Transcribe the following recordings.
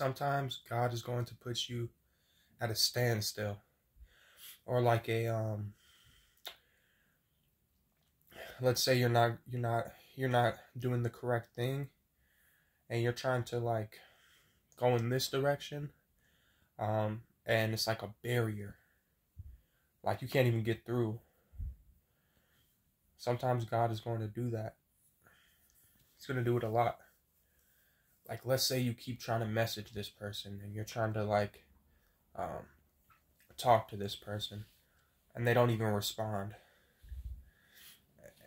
Sometimes God is going to put you at a standstill, or like let's say you're not doing the correct thing, and you're trying to like go in this direction, and it's like a barrier, like you can't even get through. Sometimes God is going to do that. He's going to do it a lot. Like, let's say you keep trying to message this person, and you're trying to like um, talk to this person, and they don't even respond,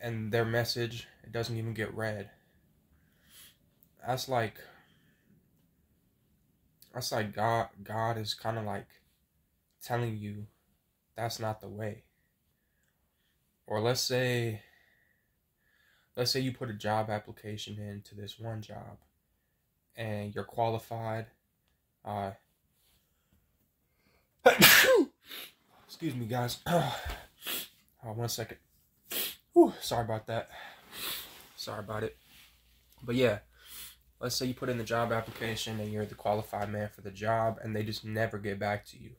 and their message, it doesn't even get read. That's like God is kind of like telling you that's not the way. Or let's say you put a job application into this one job, and you're qualified. Uh, excuse me, guys. 1 second. Whew, sorry about that. Sorry about it. But yeah, let's say you put in the job application and you're the qualified man for the job, and they just never get back to you.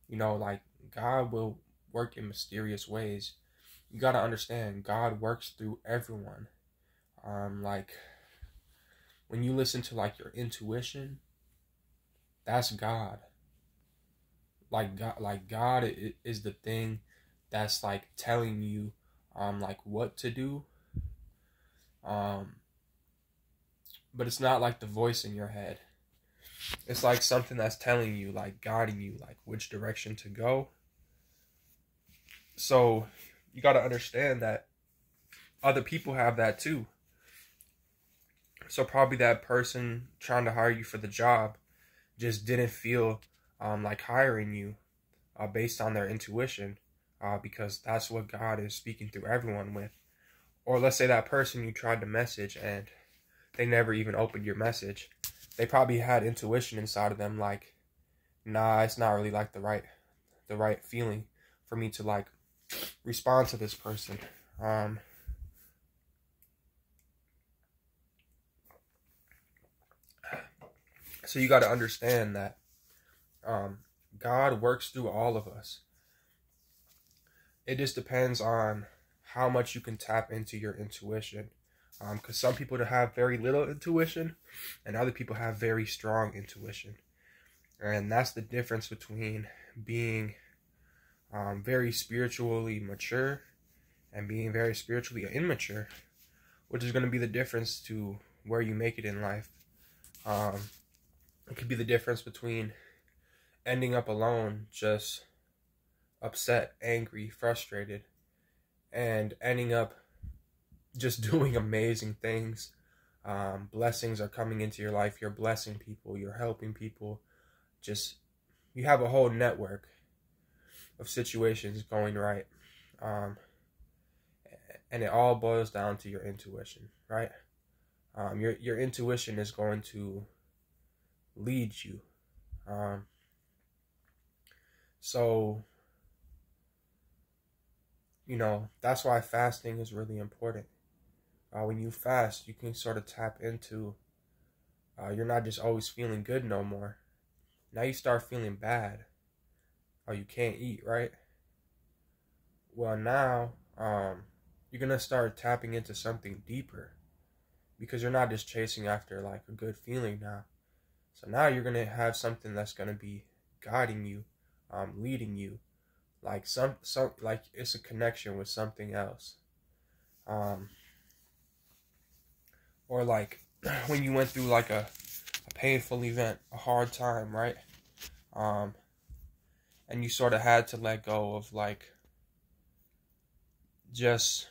You know, like, God will work in mysterious ways. You got to understand, God works through everyone. Like, when you listen to like your intuition, that's God. God is the thing that's like telling you like what to do. But it's not like the voice in your head. It's like something that's telling you, like guiding you, like which direction to go. So you got to understand that other people have that too. So probably that person trying to hire you for the job just didn't feel like hiring you based on their intuition, because that's what God is speaking through everyone with. Or let's say that person you tried to message and they never even opened your message. They probably had intuition inside of them like, nah, it's not really like the right feeling for me to like respond to this person. So you got to understand that God works through all of us. It just depends on how much you can tap into your intuition. Because some people have very little intuition, and other people have very strong intuition. And that's the difference between being very spiritually mature and being very spiritually immature, which is going to be the difference to where you make it in life. It could be the difference between ending up alone, just upset, angry, frustrated, and ending up just doing amazing things. Blessings are coming into your life. You're blessing people. You're helping people. Just, you have a whole network of situations going right. And it all boils down to your intuition, right? Your intuition is going to lead you. So, you know, that's why fasting is really important. When you fast, you can sort of tap into, you're not just always feeling good no more. Now you start feeling bad, or you can't eat, right? Well, now you're going to start tapping into something deeper, because you're not just chasing after like a good feeling now. So now you're going to have something that's going to be guiding you, leading you, like some like it's a connection with something else. Or like when you went through like a painful event, a hard time, right? And you sort of had to let go of like, just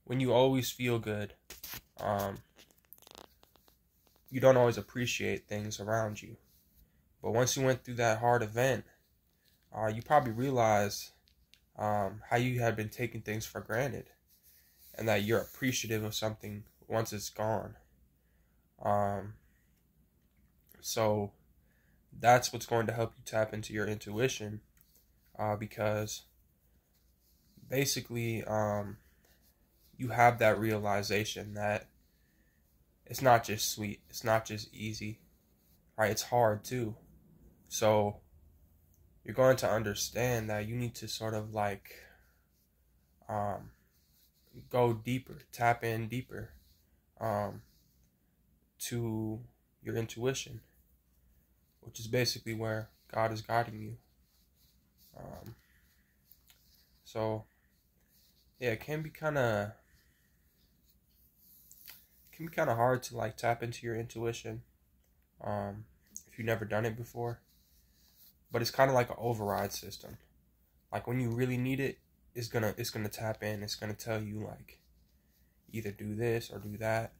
when you always feel good, you don't always appreciate things around you. But once you went through that hard event, you probably realized how you had been taking things for granted, and that you're appreciative of something once it's gone. So that's what's going to help you tap into your intuition, because basically you have that realization that it's not just sweet. It's not just easy, right? It's hard too. So you're going to understand that you need to sort of like um, go deeper, tap in deeper um, to your intuition, which is basically where God is guiding you. Um, so yeah, it can be kind of hard to like tap into your intuition if you've never done it before. But it's kind of like an override system. Like when you really need it, it's gonna tap in. It's gonna tell you like either do this or do that.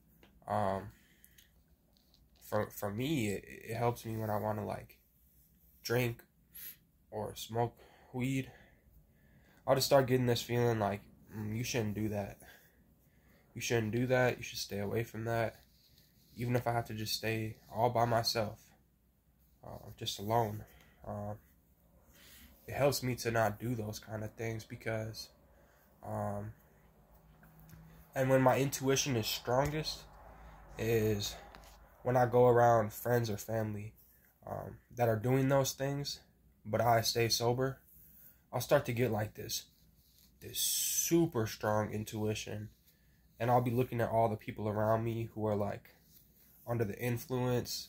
For me, it helps me when I want to like drink or smoke weed. I'll just start getting this feeling like you shouldn't do that. You shouldn't do that. You should stay away from that. Even if I have to just stay all by myself, just alone. It helps me to not do those kind of things because, and when my intuition is strongest is when I go around friends or family that are doing those things, but I stay sober. I'll start to get like this super strong intuition, and I'll be looking at all the people around me who are like under the influence,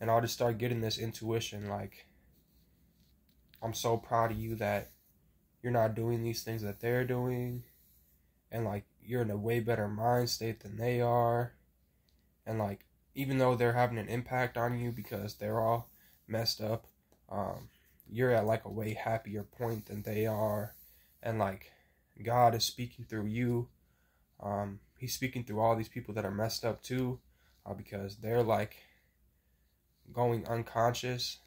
and I'll just start getting this intuition like, I'm so proud of you that you're not doing these things that they're doing, and like you're in a way better mind state than they are, and like even though they're having an impact on you because they're all messed up, you're at like a way happier point than they are, and like God is speaking through you. He's speaking through all these people that are messed up too, because they're like going unconscious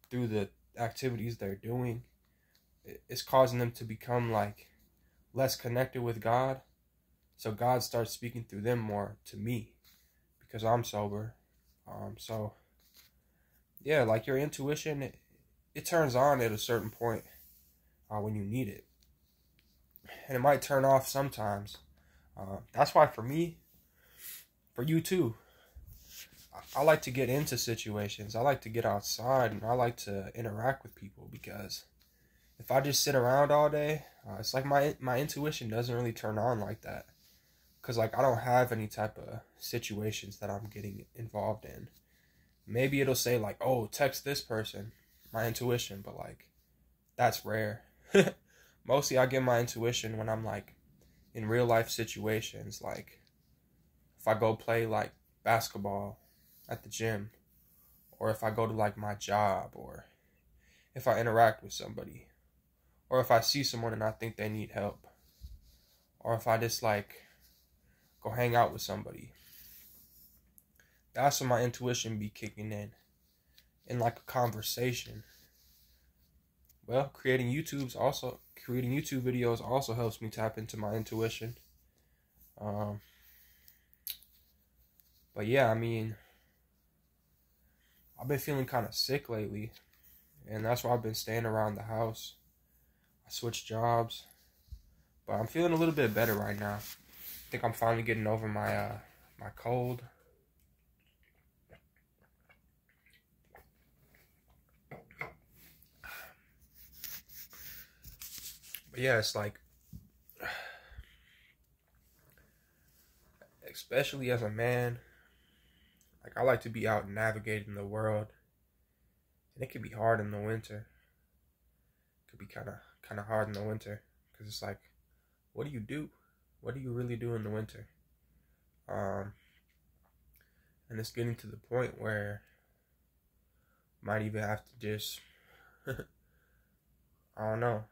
through the activities they're doing. It's causing them to become like less connected with God, so God starts speaking through them more to me because I'm sober. So yeah, like your intuition, it turns on at a certain point when you need it, and it might turn off sometimes. That's why for me, for you too, I like to get into situations. I like to get outside, and I like to interact with people, because if I just sit around all day, it's like my intuition doesn't really turn on like that. Because like I don't have any type of situations that I'm getting involved in. Maybe it'll say like, oh, text this person, my intuition, but like that's rare. Mostly I get my intuition when I'm like in real life situations, like if I go play like basketball at the gym, or if I go to like my job, or if I interact with somebody, or if I see someone and I think they need help, or if I just like go hang out with somebody. That's when my intuition be kicking in like a conversation. Well, creating YouTube videos also helps me tap into my intuition. But yeah, I mean, I've been feeling kind of sick lately, and that's why I've been staying around the house. I switched jobs, but I'm feeling a little bit better right now. I think I'm finally getting over my cold. But yeah, it's like, especially as a man, like I like to be out navigating the world, and it can be hard in the winter. It could be kind of hard in the winter, because it's like, what do you do? What do you really do in the winter? And it's getting to the point where I might even have to just, I don't know,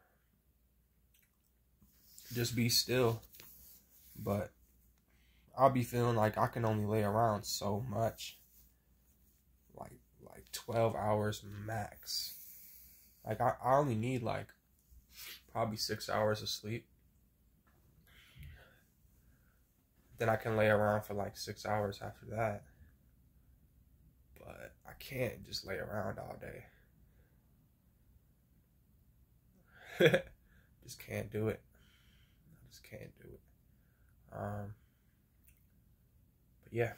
just be still. But I'll be feeling like I can only lay around so much, like 12 hours max. Like I only need like probably 6 hours of sleep. Then I can lay around for like 6 hours after that. But I can't just lay around all day. Just can't do it. I just can't do it. But yeah.